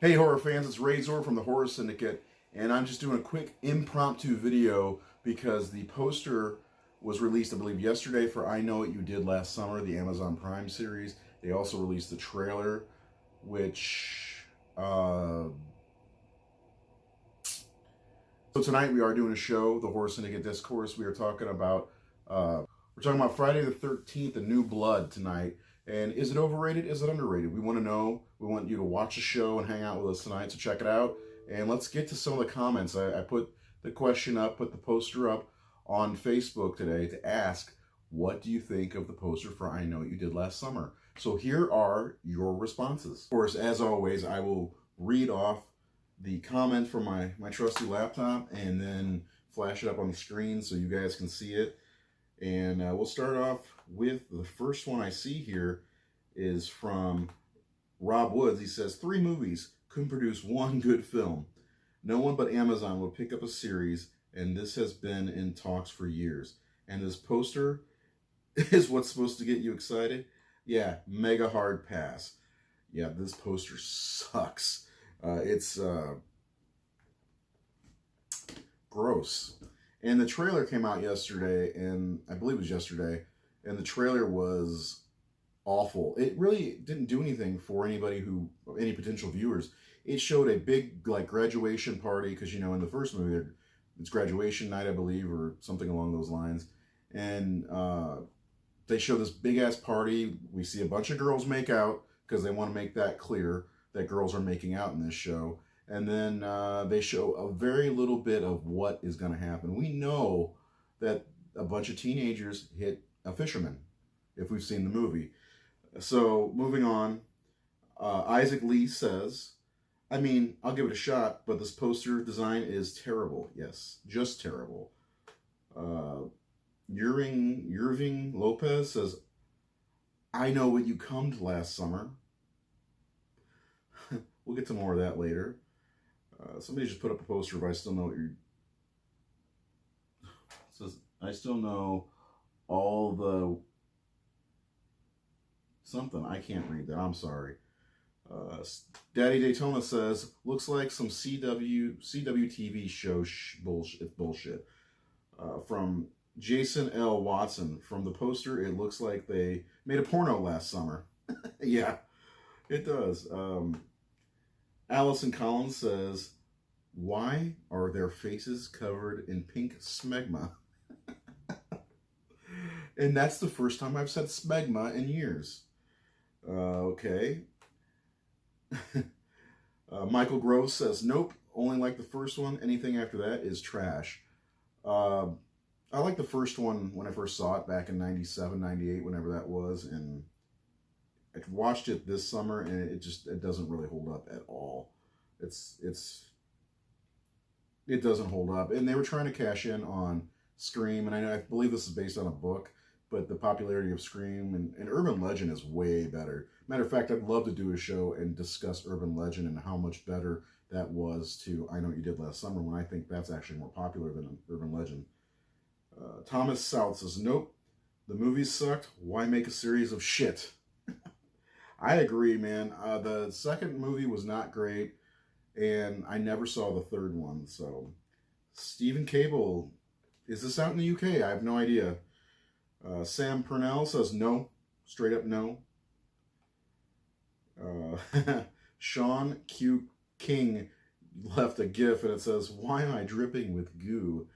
Hey horror fans, it's Razor from the Horror Syndicate, and I'm just doing a quick impromptu video because the poster was released, I believe, yesterday for I Know What You Did Last Summer, the Amazon Prime series. They also released the trailer, which so tonight we are doing a show, the Horror Syndicate Discourse. We're talking about Friday the 13th, A New Blood tonight. And is it overrated? Is it underrated? We want to know. We want you to watch the show and hang out with us tonight, so check it out. And let's get to some of the comments. I put the question up, put the poster up on Facebook today to ask, what do you think of the poster for I Know What You Did Last Summer? So here are your responses. Of course, as always, I will read off the comment from my trusty laptop and then flash it up on the screen so you guys can see it. And we'll start off with the first one I see here is from Rob Woods. He says, 3 movies couldn't produce one good film. No one but Amazon would pick up a series, and this has been in talks for years. And this poster is what's supposed to get you excited. Yeah, mega hard pass. Yeah, this poster sucks. It's gross. And the trailer came out yesterday, and I believe it was yesterday, and the trailer was awful. It really didn't do anything for any potential viewers. It showed a big graduation party, because in the first movie it's graduation night, I believe, or something along those lines. And they show this big ass party. We see a bunch of girls make out because they want to make that clear that girls are making out in this show. And then they show a very little bit of what is going to happen. We know that a bunch of teenagers hit a fisherman, if we've seen the movie. So moving on, Isaac Lee says, I mean, I'll give it a shot, but this poster design is terrible. Yes, just terrible. Yerving Lopez says, I know what you cummed last summer. We'll get to more of that later. Somebody just put up a poster of I still know what you're... It says, I still know all the... Something. I can't read that. I'm sorry. Daddy Daytona says, looks like some CW TV show bullshit. From Jason L. Watson, from the poster, it looks like they made a porno last summer. Yeah, it does. Allison Collins says, why are their faces covered in pink smegma? And that's the first time I've said smegma in years. Okay. Michael Groves says, nope, only like the first one. Anything after that is trash. I liked the first one when I first saw it back in 97, 98, whenever that was. And I watched it this summer, and it doesn't really hold up at all. It doesn't hold up. And they were trying to cash in on Scream, and I believe this is based on a book, but the popularity of Scream and Urban Legend is way better. Matter of fact, I'd love to do a show and discuss Urban Legend and how much better that was to I Know What You Did Last Summer, when I think that's actually more popular than Urban Legend. Thomas South says, nope, the movies sucked. Why make a series of shit? I agree, man. The second movie was not great, and I never saw the third one. So, Stephen Cable, is this out in the UK? I have no idea. Sam Purnell says no, straight up no. Sean Q. King left a GIF, and it says, why am I dripping with goo?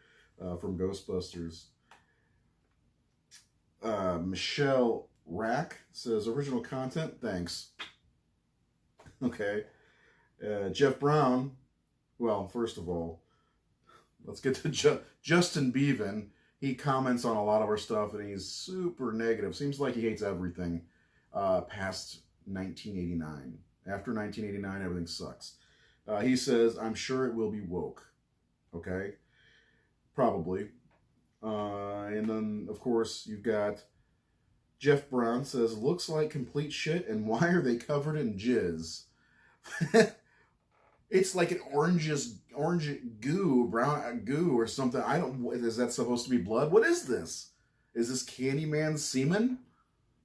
From Ghostbusters. Michelle Rack says, original content, thanks. Okay. Jeff Brown, well, first of all, let's get to Justin Bevan. He comments on a lot of our stuff, and he's super negative. Seems like he hates everything past 1989. After 1989, everything sucks. He says, I'm sure it will be woke. Okay? Probably. And then, of course, you've got Jeff Brown says, looks like complete shit, and why are they covered in jizz? It's like an orange goo, brown goo or something. Is that supposed to be blood? What is this? Is this Candyman semen?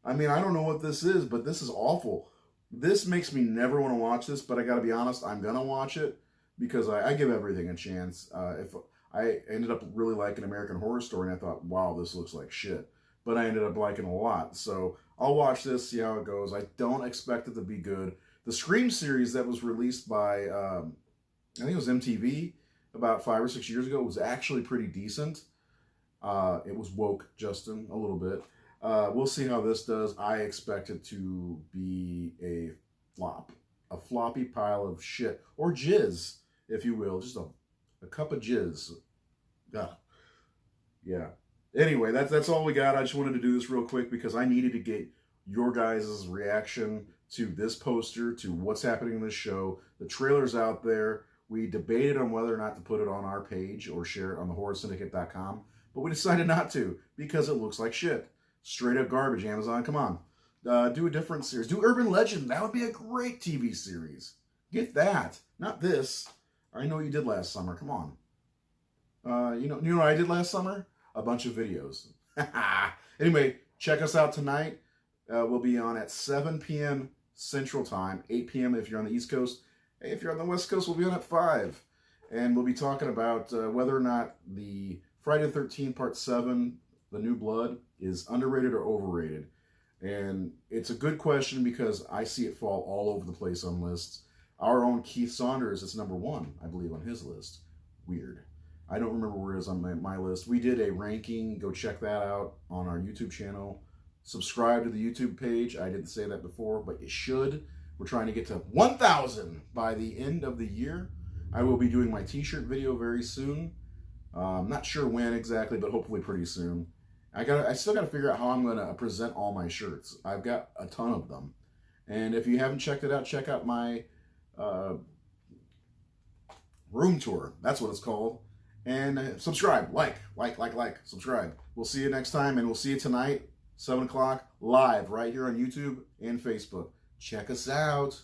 I mean, I don't know what this is, but this is awful. This makes me never want to watch this, but I got to be honest, I'm gonna watch it because I give everything a chance. If I ended up really liking American Horror Story, and I thought, wow, this looks like shit, but I ended up liking a lot. So I'll watch this, see how it goes. I don't expect it to be good. The Scream series that was released by, I think it was MTV about 5 or 6 years ago, was actually pretty decent. It was woke, Justin, a little bit. We'll see how this does. I expect it to be a flop. A floppy pile of shit. Or jizz, if you will. Just a cup of jizz. Yeah. Anyway, that's all we got. I just wanted to do this real quick because I needed to get your guys' reaction to this poster, to what's happening in this show. The trailer's out there. We debated on whether or not to put it on our page or share it on thehorrorsyndicate.com, but we decided not to because it looks like shit. Straight up garbage, Amazon. Come on. Do a different series. Do Urban Legend. That would be a great TV series. Get that. Not this. I know what you did last summer. Come on. You know what I did last summer? A bunch of videos. Anyway, check us out tonight. We'll be on at 7 p.m. Central Time, 8 p.m. if you're on the East Coast. Hey, if you're on the West Coast, we'll be on at 5. And we'll be talking about whether or not the Friday the 13th Part 7, The New Blood, is underrated or overrated. And it's a good question because I see it fall all over the place on lists. Our own Keith Saunders is number 1, I believe, on his list. Weird. I don't remember where it is on my list. We did a ranking. Go check that out on our YouTube channel. Subscribe to the YouTube page. I didn't say that before, but you should. We're trying to get to 1,000 by the end of the year. I will be doing my t-shirt video very soon. I'm not sure when exactly, but hopefully pretty soon. I still got to figure out how I'm going to present all my shirts. I've got a ton of them. And if you haven't checked it out, check out my room tour. That's what it's called. And subscribe, like, subscribe. We'll see you next time, and we'll see you tonight, 7 o'clock, live right here on YouTube and Facebook. Check us out.